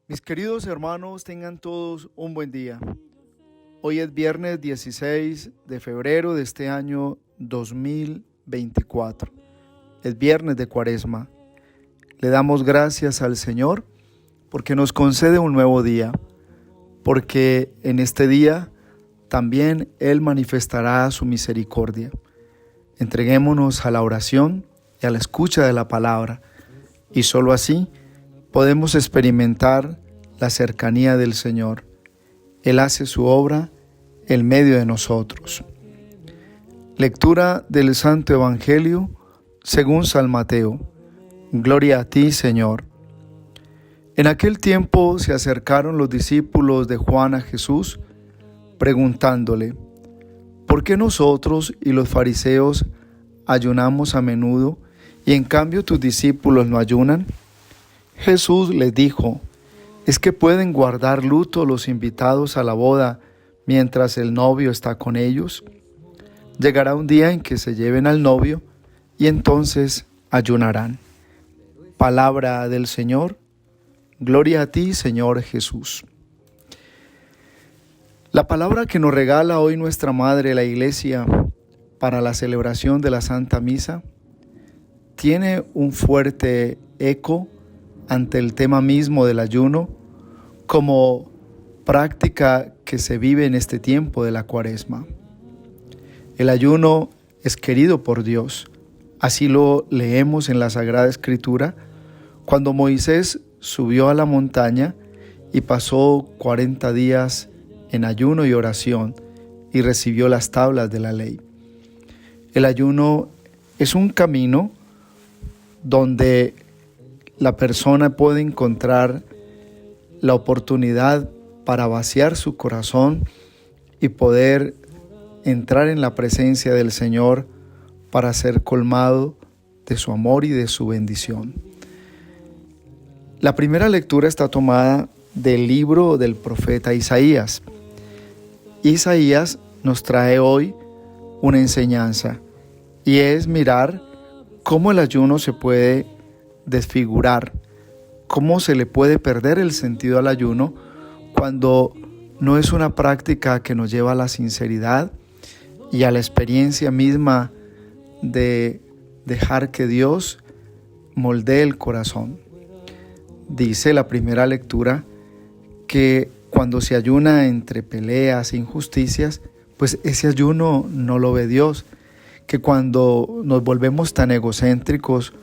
Mis queridos hermanos, tengan todos un buen día. Hoy es viernes 16 de febrero de este año 2024. Es viernes de Cuaresma. Le damos gracias al Señor porque nos concede un nuevo día, porque en este día también Él manifestará su misericordia. Entreguémonos a la oración y a la escucha de la palabra, y solo así podemos experimentar la cercanía del Señor. Él hace su obra en medio de nosotros. Lectura del Santo Evangelio según San Mateo. Gloria a ti, Señor. En aquel tiempo se acercaron los discípulos de Juan a Jesús, preguntándole: ¿por qué nosotros y los fariseos ayunamos a menudo y en cambio tus discípulos no ayunan? Jesús les dijo: ¿es que pueden guardar luto los invitados a la boda mientras el novio está con ellos? Llegará un día en que se lleven al novio y entonces ayunarán. Palabra del Señor. Gloria a ti, Señor Jesús. La palabra que nos regala hoy nuestra Madre, la Iglesia, para la celebración de la Santa Misa, tiene un fuerte eco ante el tema mismo del ayuno como práctica que se vive en este tiempo de la Cuaresma. El ayuno es querido por Dios. Así lo leemos en la Sagrada Escritura, cuando Moisés subió a la montaña y pasó 40 días en ayuno y oración y recibió las tablas de la ley. El ayuno es un camino donde la persona puede encontrar la oportunidad para vaciar su corazón y poder entrar en la presencia del Señor para ser colmado de su amor y de su bendición. La primera lectura está tomada del libro del profeta Isaías. Isaías nos trae hoy una enseñanza, y es mirar cómo el ayuno se puede desfigurar, cómo se le puede perder el sentido al ayuno cuando no es una práctica que nos lleva a la sinceridad y a la experiencia misma de dejar que Dios moldee el corazón. Dice la primera lectura que cuando se ayuna entre peleas e injusticias, pues ese ayuno no lo ve Dios, que cuando nos volvemos tan egocéntricos,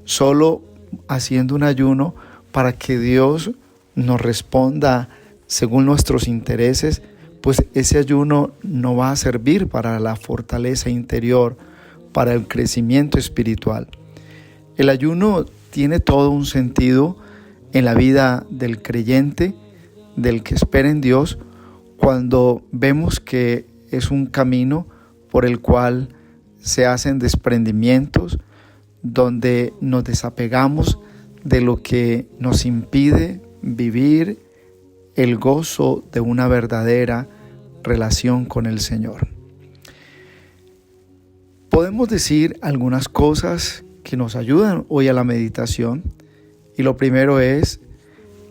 solo haciendo un ayuno para que Dios nos responda según nuestros intereses, pues ese ayuno no va a servir para la fortaleza interior, para el crecimiento espiritual. El ayuno tiene todo un sentido en la vida del creyente, del que espera en Dios, cuando vemos que es un camino por el cual se hacen desprendimientos, donde nos desapegamos de lo que nos impide vivir el gozo de una verdadera relación con el Señor. Podemos decir algunas cosas que nos ayudan hoy a la meditación, y lo primero es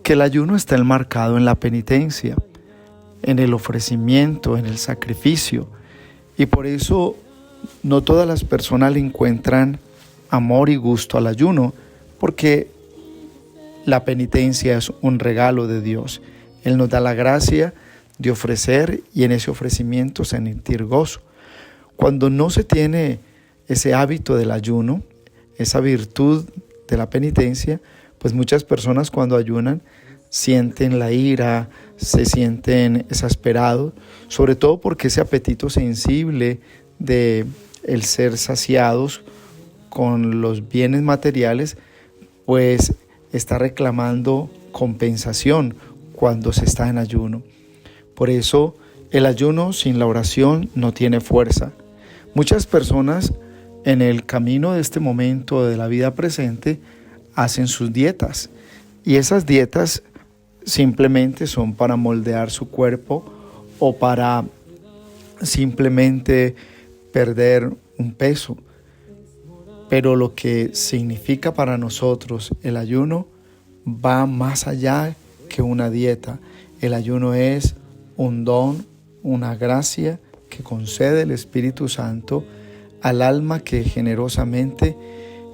que el ayuno está enmarcado en la penitencia, en el ofrecimiento, en el sacrificio, y por eso no todas las personas le encuentran amor y gusto al ayuno, porque la penitencia es un regalo de Dios. Él nos da la gracia de ofrecer y en ese ofrecimiento sentir gozo. Cuando no se tiene ese hábito del ayuno, esa virtud de la penitencia, pues muchas personas cuando ayunan sienten la ira, se sienten exasperados, sobre todo porque ese apetito sensible de el ser saciados con los bienes materiales, pues está reclamando compensación cuando se está en ayuno. Por eso el ayuno sin la oración no tiene fuerza. Muchas personas en el camino de este momento de la vida presente hacen sus dietas, y esas dietas simplemente son para moldear su cuerpo o para simplemente perder un peso. Pero lo que significa para nosotros el ayuno va más allá que una dieta. El ayuno es un don, una gracia que concede el Espíritu Santo al alma que generosamente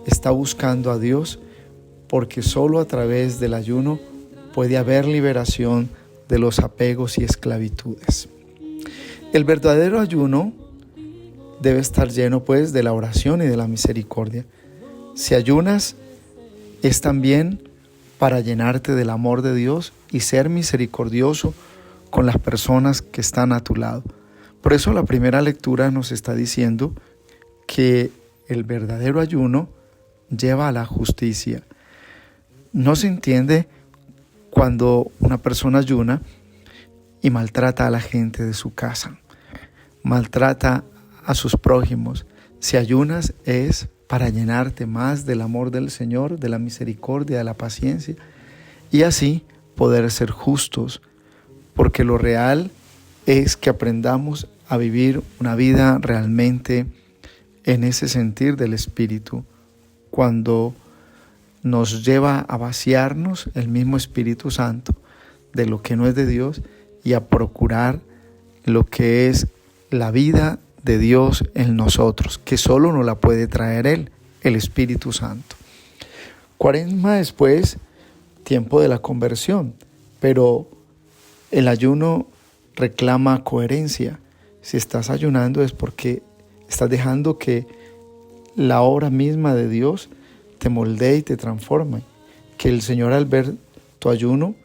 está buscando a Dios, porque solo a través del ayuno puede haber liberación de los apegos y esclavitudes. El verdadero ayuno debe estar lleno pues de la oración y de la misericordia. Si ayunas, es también para llenarte del amor de Dios y ser misericordioso con las personas que están a tu lado. Por eso la primera lectura nos está diciendo que el verdadero ayuno lleva a la justicia. No se entiende cuando una persona ayuna y maltrata a la gente de su casa, maltrata a sus prójimos. Si ayunas es para llenarte más del amor del Señor, de la misericordia, de la paciencia, y así poder ser justos, porque lo real es que aprendamos a vivir una vida realmente en ese sentir del Espíritu, cuando nos lleva a vaciarnos el mismo Espíritu Santo de lo que no es de Dios y a procurar lo que es la vida de Dios en nosotros, que solo nos la puede traer Él, el Espíritu Santo. Cuaresma después, tiempo de la conversión, pero el ayuno reclama coherencia. Si estás ayunando es porque estás dejando que la obra misma de Dios te moldee y te transforme. Que el Señor, al ver tu ayuno,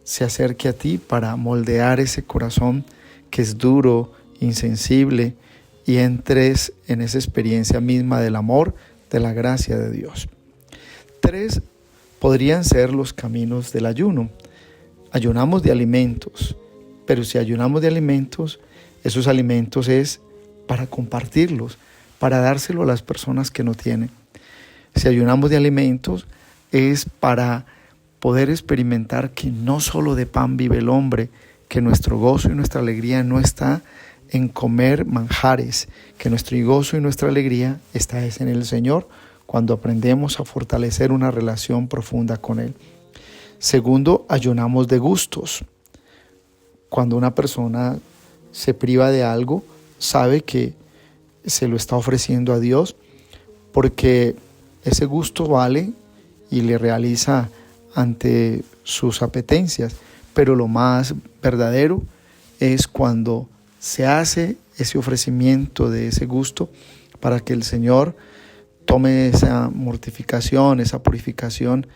se acerque a ti para moldear ese corazón que es duro, insensible, y entres en esa experiencia misma del amor, de la gracia de Dios. 3 podrían ser los caminos del ayuno. Ayunamos de alimentos, pero si ayunamos de alimentos, esos alimentos es para compartirlos, para dárselo a las personas que no tienen. Si ayunamos de alimentos, es para poder experimentar que no solo de pan vive el hombre, que nuestro gozo y nuestra alegría no está en comer manjares, que nuestro gozo y nuestra alegría está en el Señor, cuando aprendemos a fortalecer una relación profunda con Él. Segundo, ayunamos de gustos. Cuando una persona se priva de algo, sabe que se lo está ofreciendo a Dios, porque ese gusto vale y le realiza ante sus apetencias. Pero lo más verdadero es cuando se hace ese ofrecimiento de ese gusto para que el Señor tome esa mortificación, esa purificación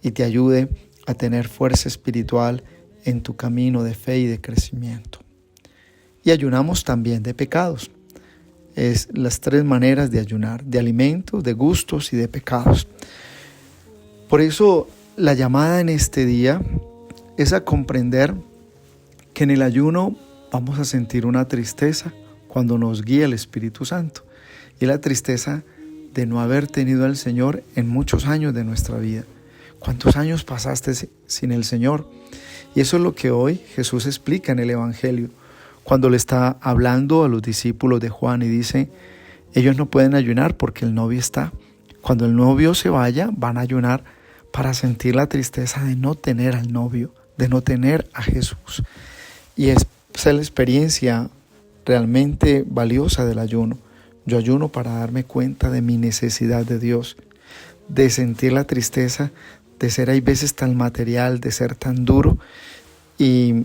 y te ayude a tener fuerza espiritual en tu camino de fe y de crecimiento. Y ayunamos también de pecados. Es las 3 maneras de ayunar: de alimentos, de gustos y de pecados. Por eso la llamada en este día es a comprender que en el ayuno vamos a sentir una tristeza cuando nos guía el Espíritu Santo. Y la tristeza de no haber tenido al Señor en muchos años de nuestra vida. ¿Cuántos años pasaste sin el Señor? Y eso es lo que hoy Jesús explica en el Evangelio, cuando le está hablando a los discípulos de Juan y dice: ellos no pueden ayunar porque el novio está. Cuando el novio se vaya, van a ayunar para sentir la tristeza de no tener al novio, de no tener a Jesús. Y esa es la experiencia realmente valiosa del ayuno. Yo ayuno para darme cuenta de mi necesidad de Dios, de sentir la tristeza, de ser hay veces tan material, de ser tan duro y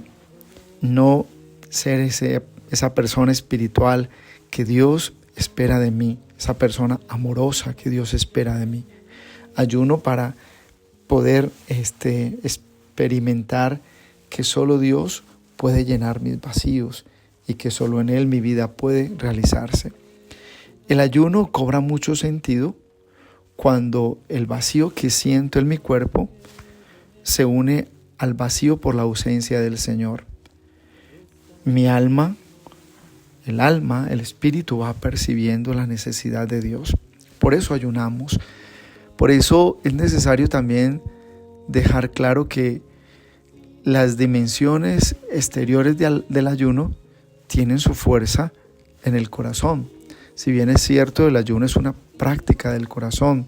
no ser esa persona espiritual que Dios espera de mí, esa persona amorosa que Dios espera de mí. Ayuno para poder experimentar que solo Dios puede llenar mis vacíos y que solo en Él mi vida puede realizarse. El ayuno cobra mucho sentido cuando el vacío que siento en mi cuerpo se une al vacío por la ausencia del Señor. Mi alma, el espíritu va percibiendo la necesidad de Dios. Por eso ayunamos. Por eso es necesario también dejar claro que las dimensiones exteriores del ayuno tienen su fuerza en el corazón. Si bien es cierto, el ayuno es una práctica del corazón,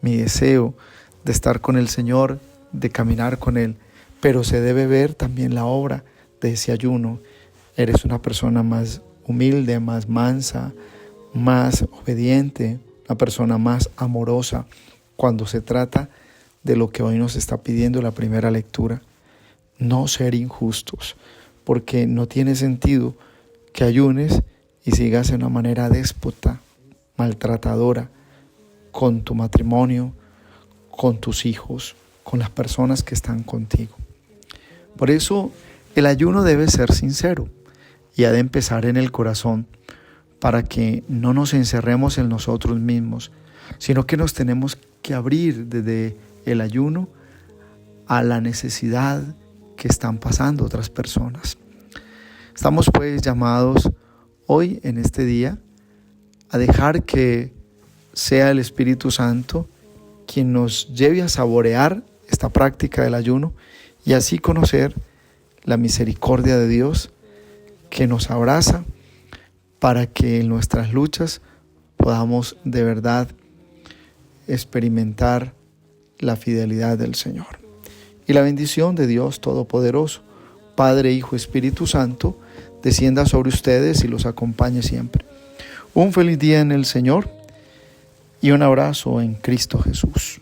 mi deseo de estar con el Señor, de caminar con Él, pero se debe ver también la obra de ese ayuno. Eres una persona más humilde, más mansa, más obediente, una persona más amorosa cuando se trata de lo que hoy nos está pidiendo la primera lectura. No ser injustos, porque no tiene sentido que ayunes y sigas de una manera déspota, maltratadora, con tu matrimonio, con tus hijos, con las personas que están contigo. Por eso el ayuno debe ser sincero y ha de empezar en el corazón, para que no nos encerremos en nosotros mismos, sino que nos tenemos que abrir desde el ayuno a la necesidad que están pasando otras personas. Estamos pues llamados hoy en este día a dejar que sea el Espíritu Santo quien nos lleve a saborear esta práctica del ayuno y así conocer la misericordia de Dios que nos abraza para que en nuestras luchas podamos de verdad experimentar la fidelidad del Señor. Y la bendición de Dios Todopoderoso, Padre, Hijo, Espíritu Santo, descienda sobre ustedes y los acompañe siempre. Un feliz día en el Señor y un abrazo en Cristo Jesús.